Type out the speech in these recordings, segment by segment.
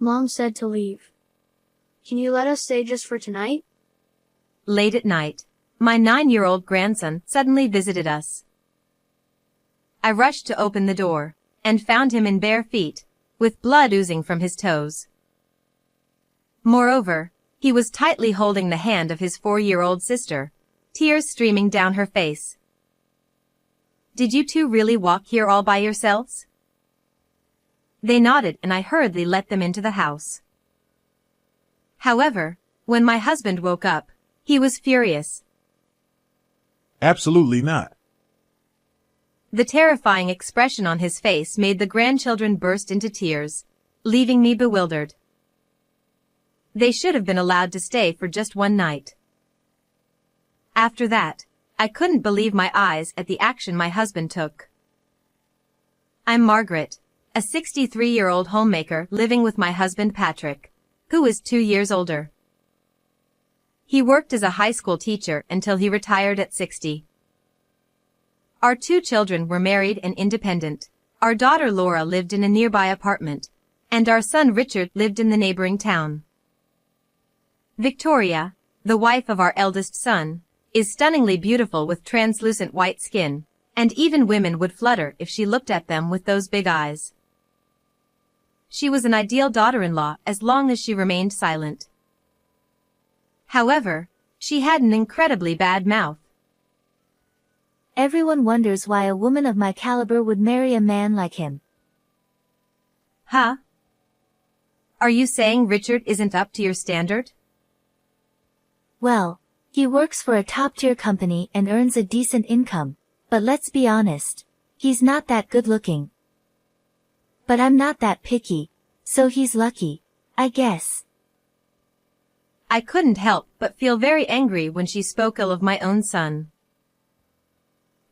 Mom said to leave. Can you let us stay just for tonight? Late at night, my 9-year-old grandson suddenly visited us. I rushed to open the door, and found him in bare feet, with blood oozing from his toes. Moreover, he was tightly holding the hand of his 4-year-old sister, tears streaming down her face. Did you two really walk here all by yourselves? They nodded and I hurriedly let them into the house. However, when my husband woke up, he was furious. Absolutely not. The terrifying expression on his face made the grandchildren burst into tears, leaving me bewildered. They should have been allowed to stay for just one night. After that, I couldn't believe my eyes at the action my husband took. I'm Margaret, a 63-year-old homemaker living with my husband Patrick, who is 2 years older. He worked as a high school teacher until he retired at 60. Our 2 children were married and independent. Our daughter Laura lived in a nearby apartment, and our son Richard lived in the neighboring town. Victoria, the wife of our eldest son, is stunningly beautiful with translucent white skin, and even women would flutter if she looked at them with those big eyes. She was an ideal daughter-in-law as long as she remained silent. However, she had an incredibly bad mouth. Everyone wonders why a woman of my caliber would marry a man like him. Huh? Are you saying Richard isn't up to your standard? Well, he works for a top-tier company and earns a decent income, but let's be honest, he's not that good-looking. But I'm not that picky, so he's lucky, I guess. I couldn't help but feel very angry when she spoke ill of my own son.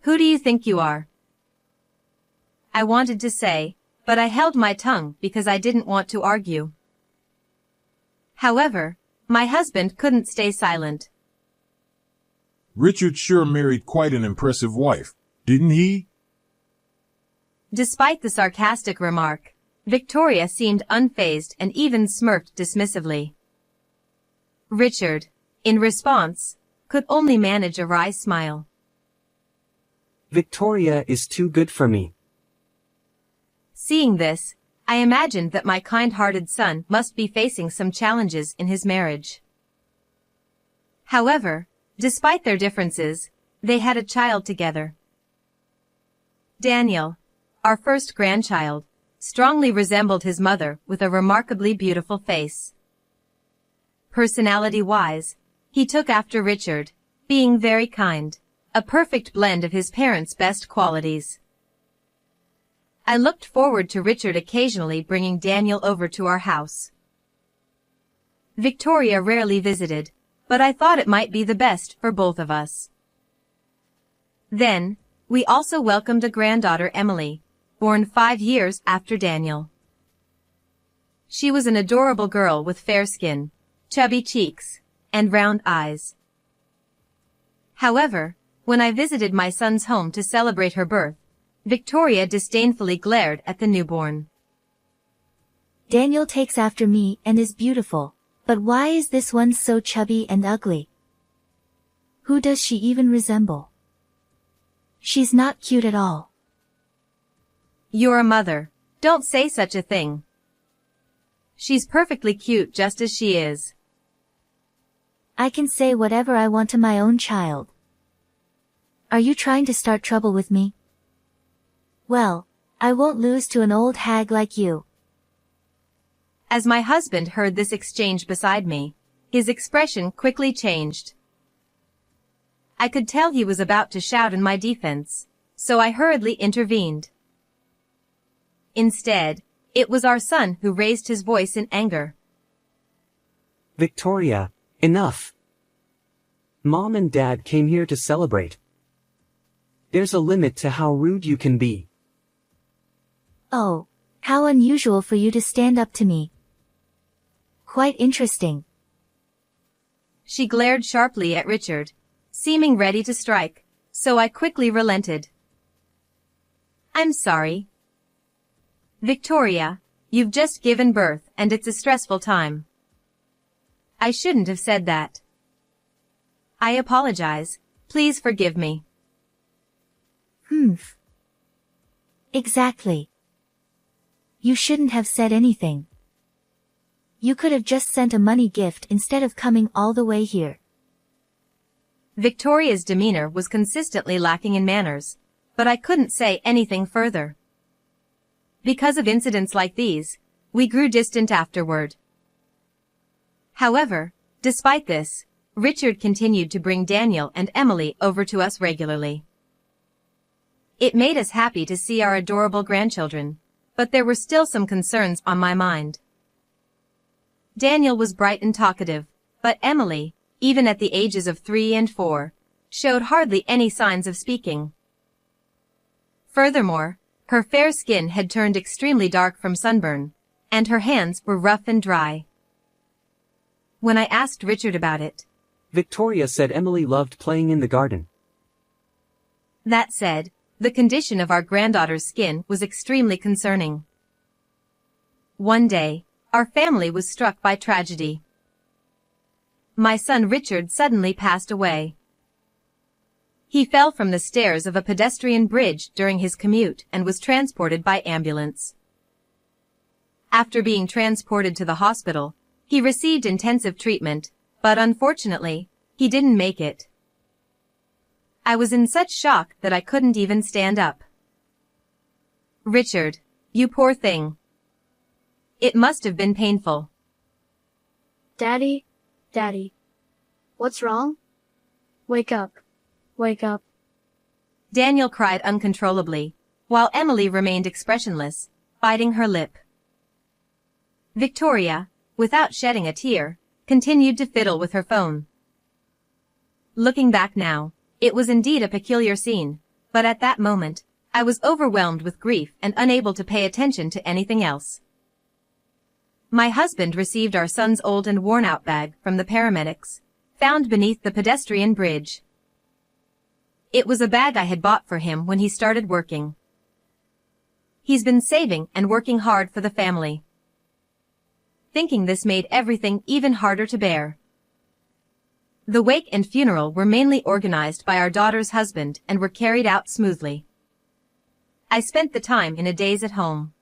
Who do you think you are? I wanted to say, but I held my tongue because I didn't want to argue. However, my husband couldn't stay silent. Richard sure married quite an impressive wife, didn't he? Despite the sarcastic remark, Victoria seemed unfazed and even smirked dismissively. Richard, in response, could only manage a wry smile. Victoria is too good for me. Seeing this, I imagined that my kind-hearted son must be facing some challenges in his marriage. However, despite their differences, they had a child together. Daniel, our first grandchild, strongly resembled his mother with a remarkably beautiful face. Personality-wise, he took after Richard, being very kind, a perfect blend of his parents' best qualities. I looked forward to Richard occasionally bringing Daniel over to our house. Victoria rarely visited, but I thought it might be the best for both of us. Then, we also welcomed a granddaughter, Emily, born 5 years after Daniel. She was an adorable girl with fair skin, chubby cheeks, and round eyes. However, when I visited my son's home to celebrate her birth, Victoria disdainfully glared at the newborn. Daniel takes after me and is beautiful, but why is this one so chubby and ugly? Who does she even resemble? She's not cute at all. You're a mother. Don't say such a thing. She's perfectly cute just as she is. I can say whatever I want to my own child. Are you trying to start trouble with me? Well, I won't lose to an old hag like you. As my husband heard this exchange beside me, his expression quickly changed. I could tell he was about to shout in my defense, so I hurriedly intervened. Instead, it was our son who raised his voice in anger. Victoria, enough. Mom and Dad came here to celebrate. There's a limit to how rude you can be. Oh, how unusual for you to stand up to me. Quite interesting. She glared sharply at Richard, seeming ready to strike, so I quickly relented. I'm sorry. Victoria, you've just given birth, and it's a stressful time. I shouldn't have said that. I apologize. Please forgive me. Exactly. You shouldn't have said anything. You could have just sent a money gift instead of coming all the way here. Victoria's demeanor was consistently lacking in manners, but I couldn't say anything further. Because of incidents like these, we grew distant afterward. However, despite this, Richard continued to bring Daniel and Emily over to us regularly. It made us happy to see our adorable grandchildren, but there were still some concerns on my mind. Daniel was bright and talkative, but Emily, even at the ages of 3 and 4, showed hardly any signs of speaking. Furthermore, her fair skin had turned extremely dark from sunburn, and her hands were rough and dry. When I asked Richard about it, Victoria said Emily loved playing in the garden. That said, the condition of our granddaughter's skin was extremely concerning. One day, our family was struck by tragedy. My son Richard suddenly passed away. He fell from the stairs of a pedestrian bridge during his commute and was transported by ambulance. After being transported to the hospital, he received intensive treatment, but unfortunately, he didn't make it. I was in such shock that I couldn't even stand up. Richard, you poor thing. It must have been painful. Daddy, what's wrong? Wake up, wake up. Daniel cried uncontrollably, while Emily remained expressionless, biting her lip. Victoria, without shedding a tear, continued to fiddle with her phone. Looking back now, it was indeed a peculiar scene, but at that moment, I was overwhelmed with grief and unable to pay attention to anything else. My husband received our son's old and worn-out bag from the paramedics, found beneath the pedestrian bridge. It was a bag I had bought for him when he started working. He's been saving and working hard for the family. Thinking this made everything even harder to bear. The wake and funeral were mainly organized by our daughter's husband and were carried out smoothly. I spent the time in a daze at home.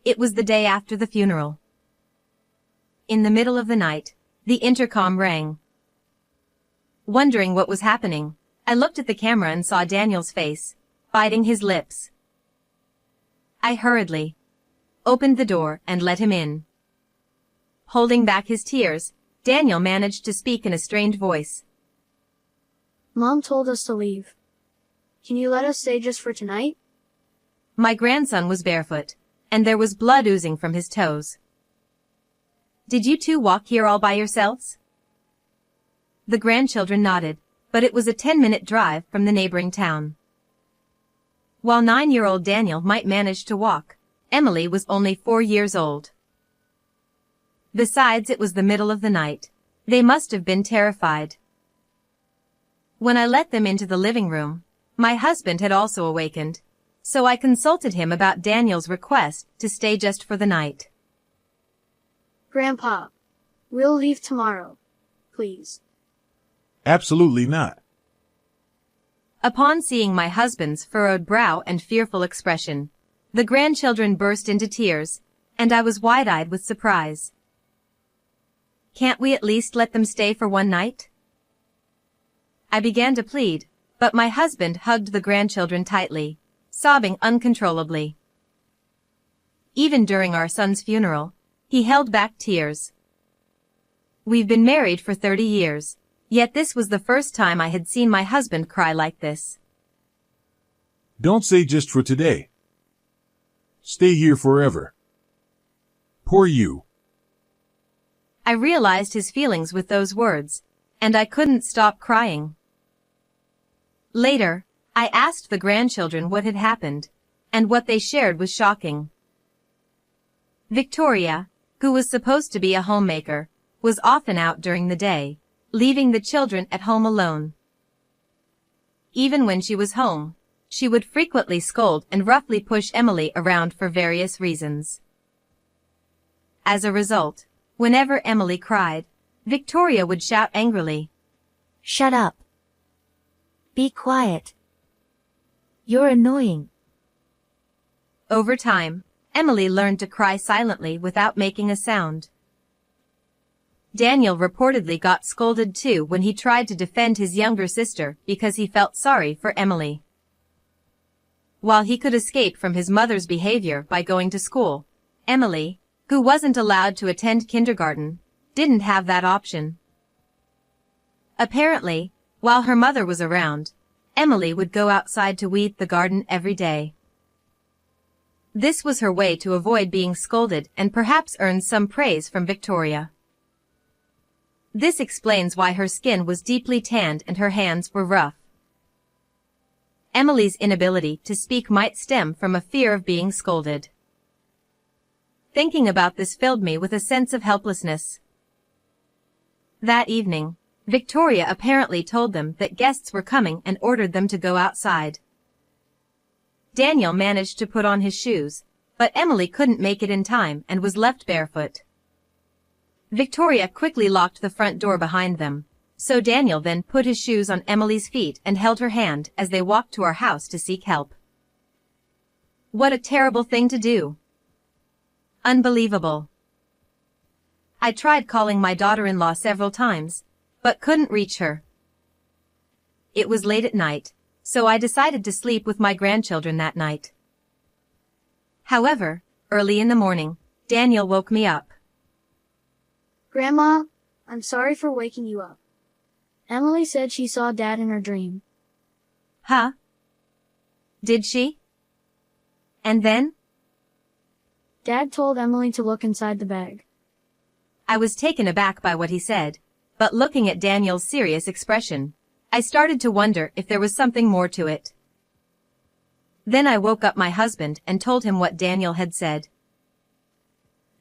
It was the day after the funeral. In the middle of the night, the intercom rang. Wondering what was happening, I looked at the camera and saw Daniel's face, biting his lips. I hurriedly opened the door and let him in. Holding back his tears, Daniel managed to speak in a strained voice. Mom told us to leave. Can you let us stay just for tonight? My grandson was barefoot, and there was blood oozing from his toes. Did you two walk here all by yourselves? The grandchildren nodded, but it was a 10-minute drive from the neighboring town. While 9-year-old Daniel might manage to walk, Emily was only 4 years old. Besides, it was the middle of the night. They must have been terrified. When I let them into the living room, my husband had also awakened, so I consulted him about Daniel's request to stay just for the night. Grandpa, we'll leave tomorrow, please. Absolutely not. Upon seeing my husband's furrowed brow and fearful expression, the grandchildren burst into tears, and I was wide-eyed with surprise. Can't we at least let them stay for one night? I began to plead, but my husband hugged the grandchildren tightly, sobbing uncontrollably. Even during our son's funeral, he held back tears. We've been married for 30 years, yet this was the first time I had seen my husband cry like this. Don't say just for today. Stay here forever. Poor you. I realized his feelings with those words, and I couldn't stop crying. Later, I asked the grandchildren what had happened, and what they shared was shocking. Victoria, who was supposed to be a homemaker, was often out during the day, leaving the children at home alone. Even when she was home, she would frequently scold and roughly push Emily around for various reasons. As a result, whenever Emily cried, Victoria would shout angrily, Shut up. Be quiet. You're annoying. Over time, Emily learned to cry silently without making a sound. Daniel reportedly got scolded too when he tried to defend his younger sister because he felt sorry for Emily. While he could escape from his mother's behavior by going to school, Emily, who wasn't allowed to attend kindergarten, didn't have that option. Apparently, while her mother was around, Emily would go outside to weed the garden every day. This was her way to avoid being scolded and perhaps earn some praise from Victoria. This explains why her skin was deeply tanned and her hands were rough. Emily's inability to speak might stem from a fear of being scolded. Thinking about this filled me with a sense of helplessness. That evening, Victoria apparently told them that guests were coming and ordered them to go outside. Daniel managed to put on his shoes, but Emily couldn't make it in time and was left barefoot. Victoria quickly locked the front door behind them, so Daniel then put his shoes on Emily's feet and held her hand as they walked to our house to seek help. What a terrible thing to do. Unbelievable. I tried calling my daughter-in-law several times, but couldn't reach her. It was late at night, so I decided to sleep with my grandchildren that night. However, early in the morning, Daniel woke me up. Grandma, I'm sorry for waking you up. Emily said she saw Dad in her dream. Huh? Did she? And then? Dad told Emily to look inside the bag. I was taken aback by what he said, but looking at Daniel's serious expression, I started to wonder if there was something more to it. Then I woke up my husband and told him what Daniel had said.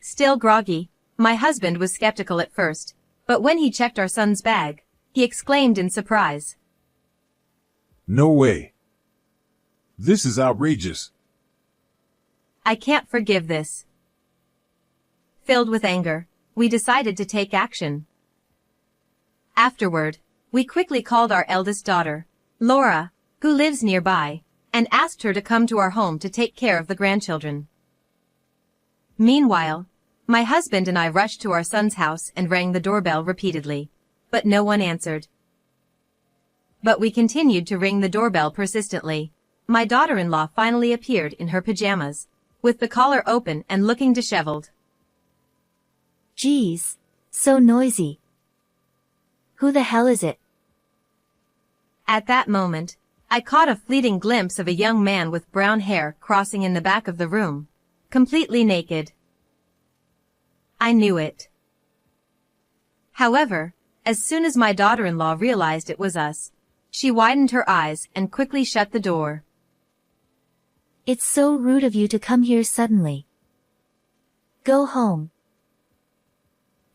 Still groggy, my husband was skeptical at first, but when he checked our son's bag, he exclaimed in surprise. No way. This is outrageous. I can't forgive this. Filled with anger, we decided to take action. Afterward, we quickly called our eldest daughter, Laura, who lives nearby, and asked her to come to our home to take care of the grandchildren. Meanwhile, my husband and I rushed to our son's house and rang the doorbell repeatedly, but no one answered. But we continued to ring the doorbell persistently. My daughter-in-law finally appeared in her pajamas, with the collar open and looking disheveled. Geez, so noisy. Who the hell is it? At that moment, I caught a fleeting glimpse of a young man with brown hair crossing in the back of the room, completely naked. I knew it. However, as soon as my daughter-in-law realized it was us, she widened her eyes and quickly shut the door. It's so rude of you to come here suddenly. Go home.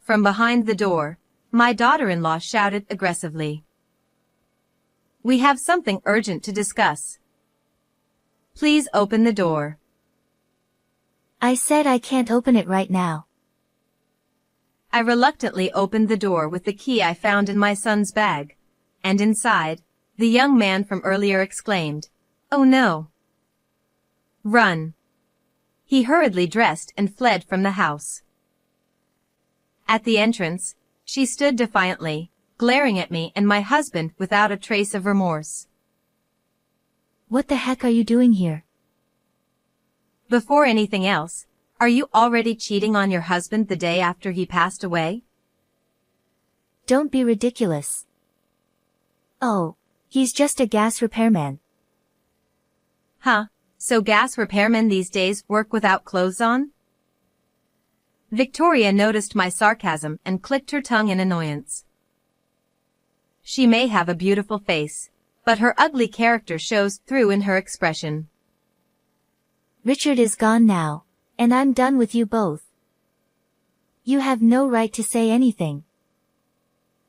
From behind the door, my daughter-in-law shouted aggressively. We have something urgent to discuss. Please open the door. I said I can't open it right now. I reluctantly opened the door with the key I found in my son's bag, and inside, the young man from earlier exclaimed, "Oh no! Run!" He hurriedly dressed and fled from the house. At the entrance, she stood defiantly, glaring at me and my husband without a trace of remorse. What the heck are you doing here? Before anything else, are you already cheating on your husband the day after he passed away? Don't be ridiculous. Oh, he's just a gas repairman. Huh, so gas repairmen these days work without clothes on? Victoria noticed my sarcasm and clicked her tongue in annoyance. She may have a beautiful face, but her ugly character shows through in her expression. Richard is gone now, and I'm done with you both. You have no right to say anything.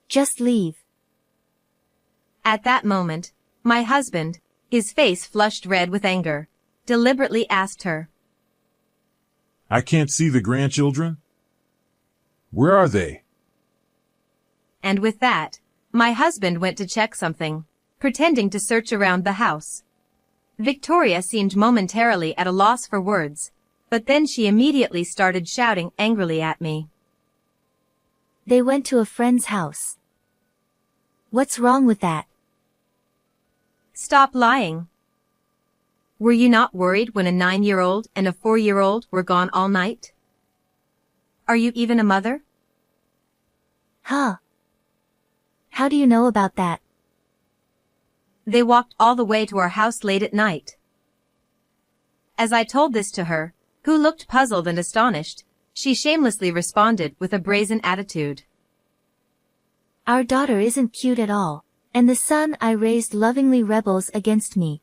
Just leave. At that moment, my husband, his face flushed red with anger, deliberately asked her. I can't see the grandchildren? Where are they? And with that, my husband went to check something, pretending to search around the house. Victoria seemed momentarily at a loss for words, but then she immediately started shouting angrily at me. They went to a friend's house. What's wrong with that? Stop lying. Were you not worried when a 9-year-old and a 4-year-old were gone all night? Are you even a mother? Huh. How do you know about that? They walked all the way to our house late at night. As I told this to her, who looked puzzled and astonished, she shamelessly responded with a brazen attitude. Our daughter isn't cute at all, and the son I raised lovingly rebels against me.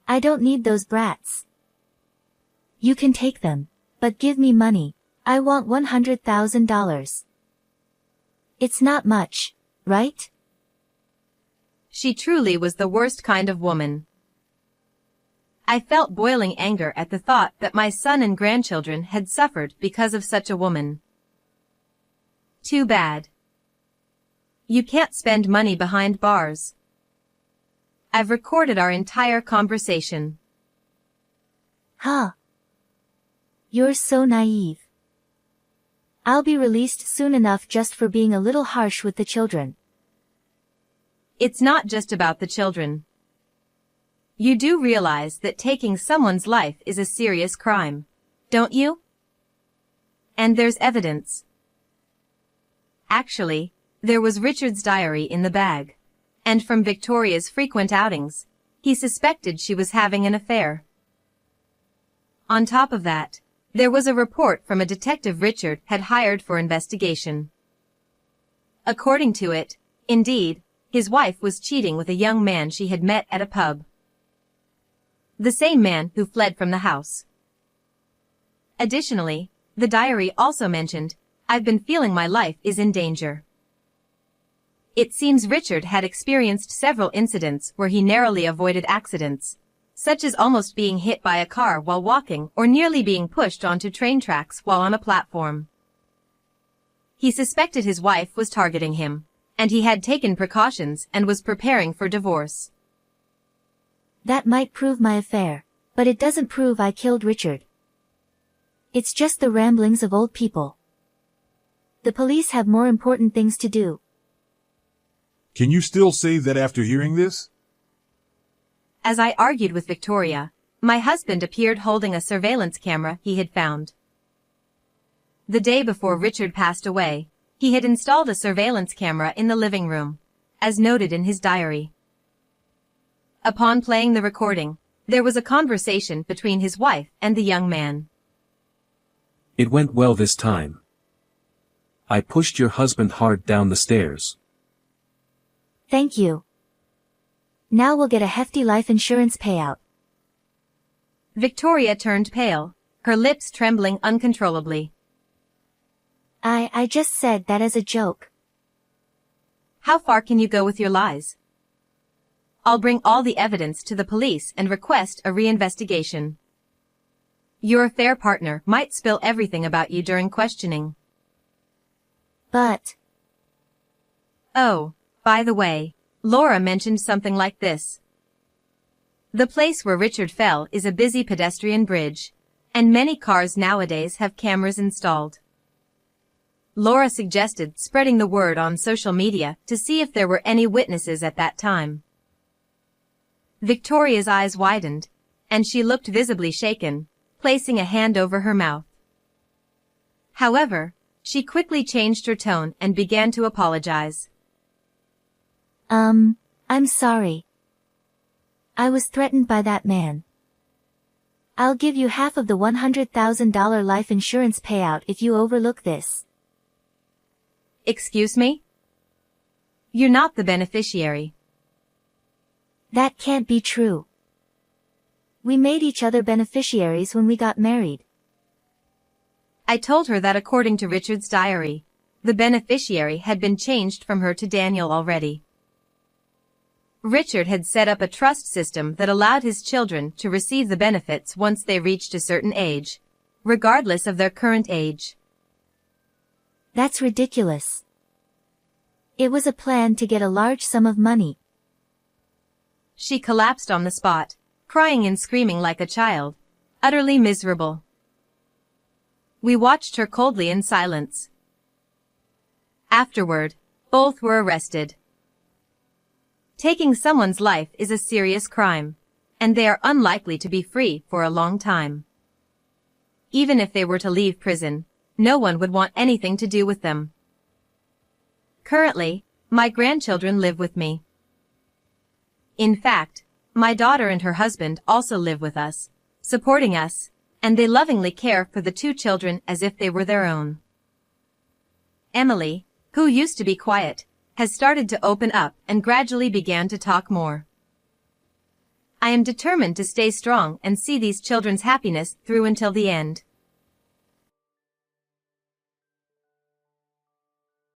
I don't need those brats. You can take them, but give me money. I want $100,000. It's not much, right? She truly was the worst kind of woman. I felt boiling anger at the thought that my son and grandchildren had suffered because of such a woman. Too bad. You can't spend money behind bars. I've recorded our entire conversation. Huh. You're so naive. I'll be released soon enough just for being a little harsh with the children. It's not just about the children. You do realize that taking someone's life is a serious crime, don't you? And there's evidence. Actually, there was Richard's diary in the bag, and from Victoria's frequent outings, he suspected she was having an affair. On top of that, there was a report from a detective Richard had hired for investigation. According to it, indeed, his wife was cheating with a young man she had met at a pub. The same man who fled from the house. Additionally, the diary also mentioned, "I've been feeling my life is in danger." It seems Richard had experienced several incidents where he narrowly avoided accidents, such as almost being hit by a car while walking or nearly being pushed onto train tracks while on a platform. He suspected his wife was targeting him, and he had taken precautions and was preparing for divorce. That might prove my affair, but it doesn't prove I killed Richard. It's just the ramblings of old people. The police have more important things to do. Can you still say that after hearing this? As I argued with Victoria, my husband appeared holding a surveillance camera he had found. The day before Richard passed away, he had installed a surveillance camera in the living room, as noted in his diary. Upon playing the recording, there was a conversation between his wife and the young man. It went well this time. I pushed your husband hard down the stairs. Thank you. Now we'll get a hefty life insurance payout. Victoria turned pale, her lips trembling uncontrollably. I just said that as a joke. How far can you go with your lies? I'll bring all the evidence to the police and request a reinvestigation. Your affair partner might spill everything about you during questioning. But... Oh, by the way, Laura mentioned something like this. The place where Richard fell is a busy pedestrian bridge, and many cars nowadays have cameras installed. Laura suggested spreading the word on social media to see if there were any witnesses at that time. Victoria's eyes widened, and she looked visibly shaken, placing a hand over her mouth. However, she quickly changed her tone and began to apologize. I'm sorry. I was threatened by that man. I'll give you half of the $100,000 life insurance payout if you overlook this. Excuse me? You're not the beneficiary. That can't be true. We made each other beneficiaries when we got married. I told her that according to Richard's diary, the beneficiary had been changed from her to Daniel already. Richard had set up a trust system that allowed his children to receive the benefits once they reached a certain age, regardless of their current age. That's ridiculous. It was a plan to get a large sum of money. She collapsed on the spot, crying and screaming like a child, utterly miserable. We watched her coldly in silence. Afterward, both were arrested. Taking someone's life is a serious crime, and they are unlikely to be free for a long time. Even if they were to leave prison, no one would want anything to do with them. Currently, my grandchildren live with me. In fact, my daughter and her husband also live with us, supporting us, and they lovingly care for the two children as if they were their own. Emily, who used to be quiet, has started to open up and gradually began to talk more. I am determined to stay strong and see these children's happiness through until the end.